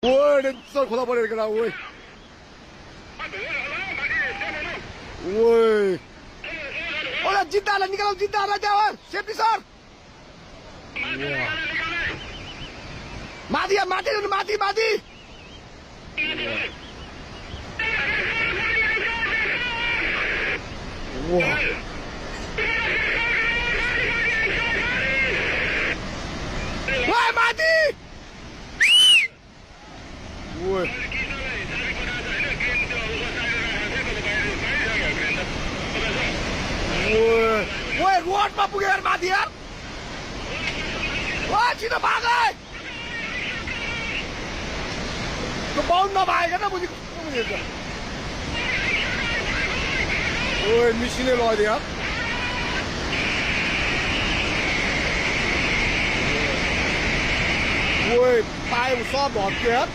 ओए चल खोला पड़ेगा केटा ओए ओए ओए जिंदा ला निकालो जिंदा ला जाओ सेफ्टी सर मादी मादी मादी मादी ओए मादी ओए ओए रोड में पुगे यार मादी यार ओए छिटो भाग तो बाउंड नभाएगा ना मुझे ओए मिसिने लगाइदियो यार ओए पाइप सब भत्क्यो यार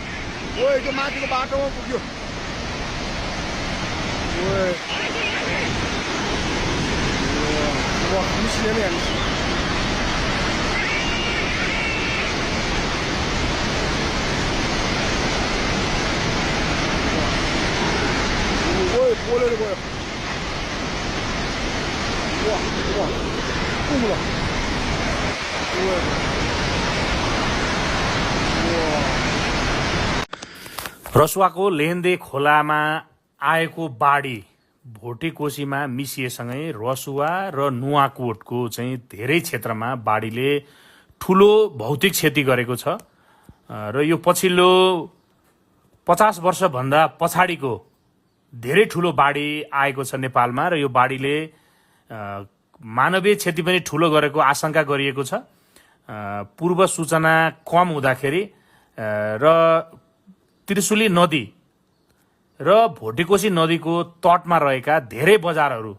ओए त्यो माथिको बाटोमा पुग्यो ओए मिसिने नै हाल्नु ओए बोलेर गयो रसुवाको लेहेन्दे खोलामा आएको बाढी भोटेकोसीमा मिसिएसँगै रसुवा र नुवाकोटको चाहिँ धेरै क्षेत्रमा बाढीले ठुलो भौतिक क्षति गरेको छ र यो पछिल्लो 50 वर्षभन्दा पछाडिको धेरै ठुलो बाढी आएको छ नेपालमा र यो बाढीले मानवीय क्षति पनि ठुलो गरेको आशंका गरिएको छ। पूर्व सूचना कम हुँदाखेरि र त्रिशुली नदी र भोटेकोसी नदीको तटमा रहेका धेरै बजारहरू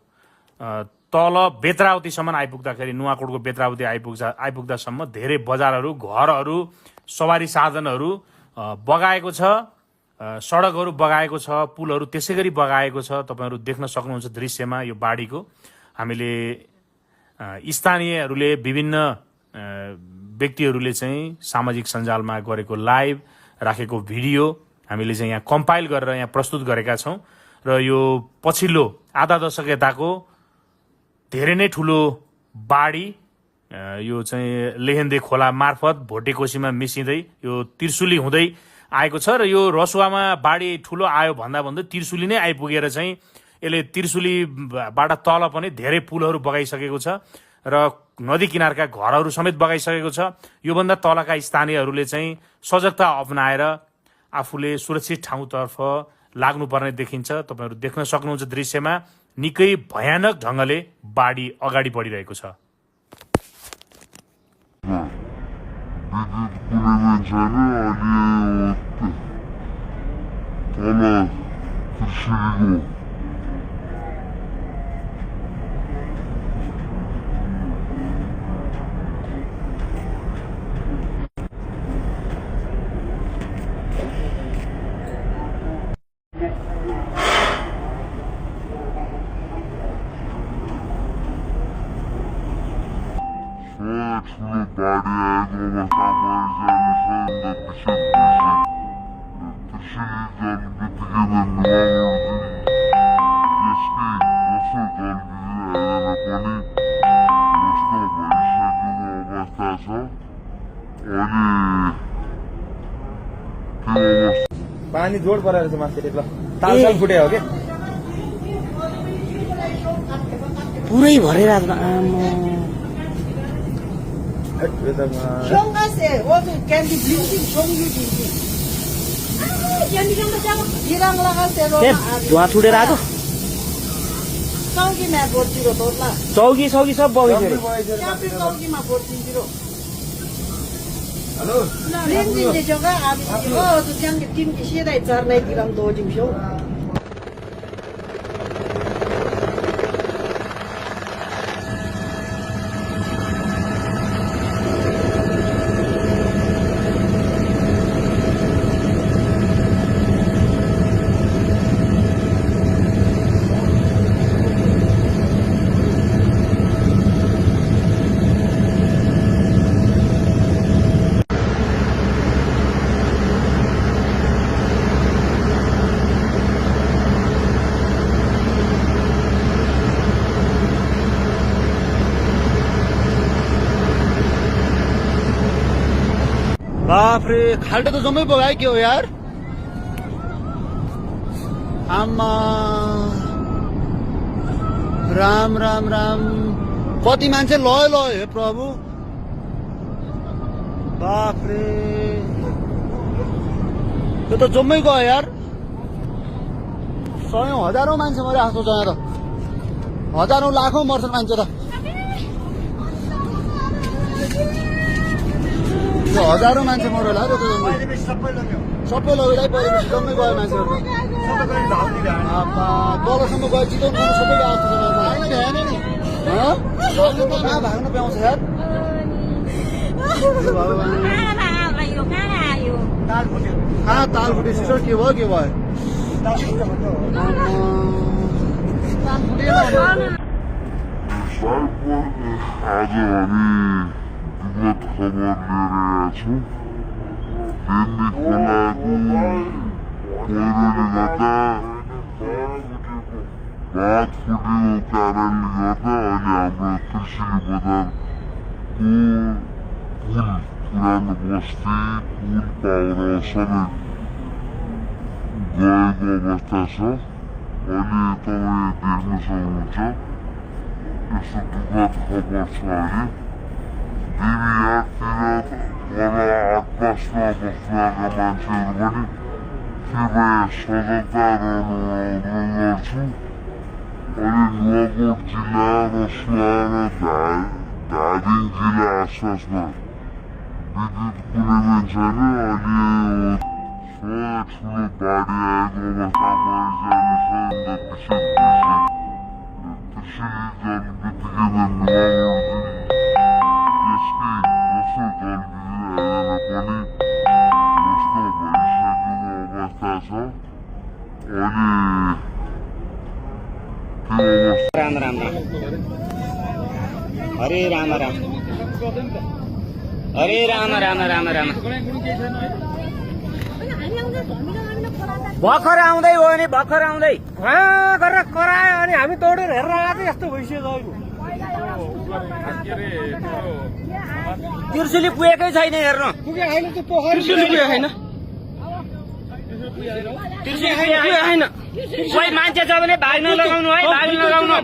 तल बेत्रावतीसम्म आइपुग्दाखेरि नुवाकोटको बेत्रावती आइपुग्दासम्म धेरै बजारहरू घरहरू सवारी साधनहरू बगाएको छ, सडकहरू बगाएको छ, पुलहरू त्यसै गरी बगाएको छ। तपाईहरु देख्न सक्नुहुन्छ दृश्यमा यो बाढीको। हामीले स्थानीयहरूले विभिन्न व्यक्तिहरूले चाहिँ सामाजिक सञ्जालमा गरेको लाइभ राखेको भिडियो हामीले चाहिँ यहाँ कम्पाइल गरेर यहाँ प्रस्तुत गरेका छौं र यो पछिल्लो आधा दशक यताको धेरै नै ठुलो बाढी यो चाहिँ लेहेन्दे खोला मार्फत भोटेकोसीमा मिसिँदै यो त्रिशुली हुँदै आएको छ र यो रसुवामा बाढी ठुलो आयो भन्दा भन्दै त्रिशुली नै आइपुगेर चाहिँ यसले त्रिशुलीबाट तल पनि धेरै पुलहरू बगाइसकेको छ र नदी किनारका घरहरू समेत बगाइसकेको छ। योभन्दा तलका स्थानीयहरूले चाहिँ सजगता अपनाएर आफूले सुरक्षित ठाउँतर्फ लाग्नुपर्ने देखिन्छ। तपाईहरु देख्न सक्नुहुन्छ दृश्यमा निकै भयानक ढंगले बाढी अगाडि बढिरहेको छ। पानी जोड परेर चाहिँ माथि ल तालसाल फुट्यो हो के पुरै भरेर आमा 형가세 어디 캔디 뷰티 종류지 캔디 좀 자고 이랑 나가세 로 धुवा छुटेर आएको चौकीमा बोर्तिरो तोड्ला चौकी सौकी सब बगिसक्यो चापी चौकीमा बोर्तिरो हेलो लिन्जिले जग्गा आबि हो त्यो च्याङ्गे टिमकी सिधै चर्नै दिलम दोजिम्सौ बाफ्रे खाल्टो त जम्मै बगायो के हो यार आमा राम राम राम कति मान्छे लयो हे प्रभु बाफ्रे त्यो त जम्मै गयो यार सयौं हजारौं मान्छे मरे आएको छ यहाँ त हजारौं लाखौं मर्छन् मान्छे त हजारौं मान्छे मर्यो होला त्यो सबै लगेर परिवेश जम्मै गयो मान्छेहरू तलसम्म गयो चितवन सबै गएको कहाँ भाग्न पाउँछ यार कहाँ ताल फुटे सिस्टर के भयो आज हामी विगत खबर लिएर आएका छौँ फेन्दी खोलाको पहिरोले गर्दा बाँध फुटेको कारणले गर्दा अहिले हाम्रो त्रिशुली बजारको पुल पुरानो बस्ती पुल पाउरा सबै गएको अवस्था छ अहिले तपाईँ देख्न सक्नुहुन्छ यस्तो दुःखद खबर छ अहिले देवीहाटतिर वडा आठपासमा बस्नुभएका मान्छेहरू पनि कृपया सजगता गर्छु अहिले नुवाकोट जिल्ला रसुवा र धादिङ जिल्ला आसपासमा विद्युत कुनै पनि छैन अहिले ठुलो बाढी आएको अवस्थामा त्रिशुली जनबित्तिकै नुवाकोट यसकै दोस्रो जनबिजुली आएर पनि नष्ट भइसकेको अवस्था छ अहिले राम राम राम हरे राम राम हरे राम राम राम राम भर्खर आउँदै हो नि भर्खर आउँदै गरेर करायो अनि हामी दौडेर हेरेर आएको यस्तो भइसक्यो त्रिशुली पुगेकै छैन हेर्नु त्रिशुली पुगेको छैन कोही मान्छे छ भने भाग्न लगाउनु है भाग्न लगाउनु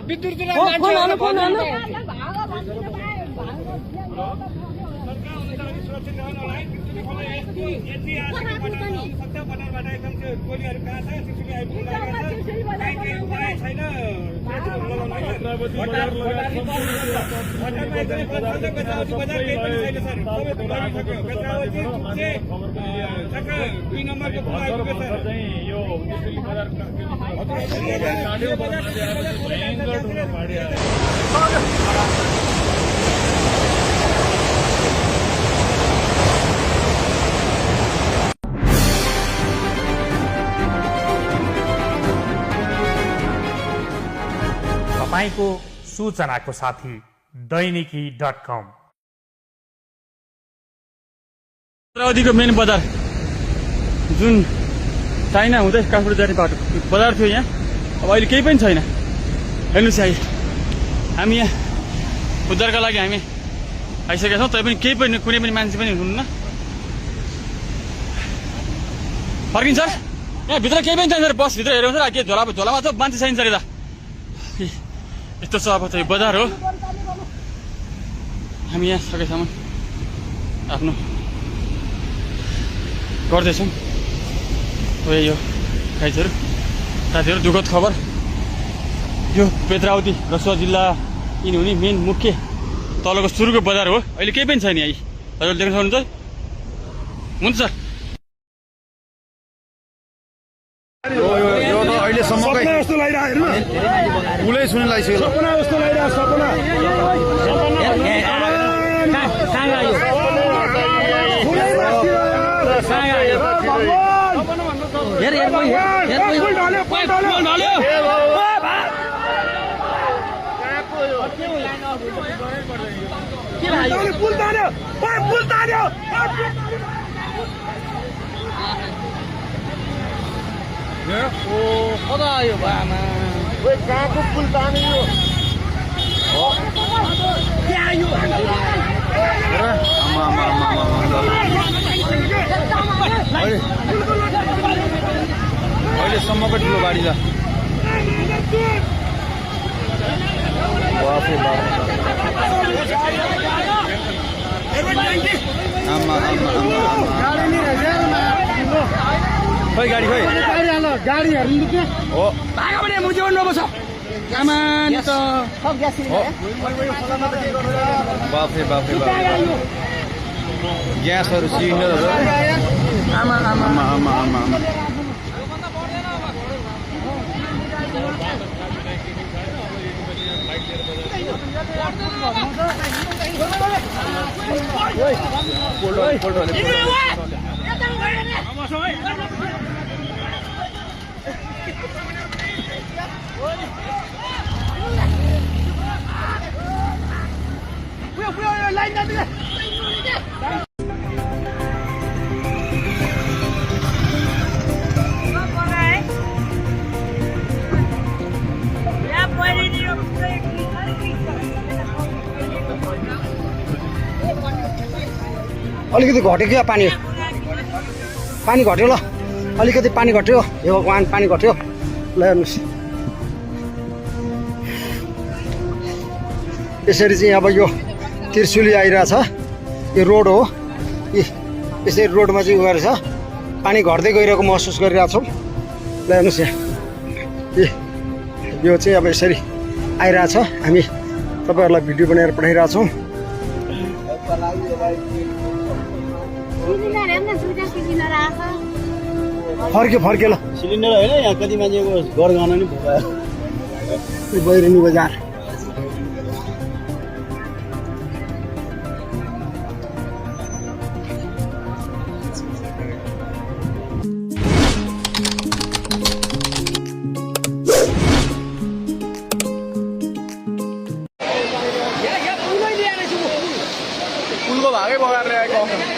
तपाईको सूचनाको साथी दैनिकी.com चित्रावतीको मेन बजार जुन चाइना हुँदै काठमाडौँ जाने बाटो बजार थियो यहाँ अब अहिले केही पनि छैन हेर्नुहोस् है हामी यहाँ उद्धारका लागि हामी आइसकेका छौँ तैपनि केही पनि कुनै पनि मान्छे पनि हुनुहुन्न फर्किन्छ यहाँ भित्र केही पनि छैन बसभित्र हेऱ्यो भने के झोलामा त मान्छे छैन सर यता यस्तो छ अब त यो बजार हो हामी यहाँ सकेसम्म आफ्नो गर्दैछौँ हो यो साथीहरू दुःखद खबर यो पेत्रावती रसुवा जिल्ला यिनी हुने मेन मुख्य तलको सुरुको बजार हो अहिले केही पनि छैन यहाँ हजुरले देख्न सक्नुहुन्छ हुन्छ सर यो त अहिलेसम्मकै जस्तो लागिरहेको हेर्नु पुलै सुन्नु लागिसक्यो सपना जस्तो लागिरहेको सपना कता आयो बामा कहाँको पुल तान्यो त्यहाँ आयो अहिलेसम्मको ठुलो गाडी छ बाफे बाफ आमा खोइ गाडी खोइ गाडी हेर्नु के हो भागा भने मुझे नबस आमान त बाफे बाफे ग्यासहरू सिलिन्डरहरू आमा आमा आमा आमा आमा आमा अलिकति घट्यो क्या पानी घट्यो ल अलिकति पानी घट्यो हे भगवान् पानी घट्यो ल हेर्नुहोस् यसरी चाहिँ अब यो त्रिशुली आइरहेछ यो रोड हो यसरी रोडमा चाहिँ उयो रहेछ पानी घट्दै गइरहेको महसुस गरिरहेको छौँ ल हेर्नुहोस् यहाँ यो चाहिँ अब यसरी आइरहेछ हामी तपाईँहरूलाई भिडियो बनाएर पठाइरहेछौँ फर्क्यो ल सिलिन्डर होइन यहाँ कति मान्छेको घर गाउन नि भयो बैरेनी बजार पुलको भागै बगाएर ल्याएको भगवान्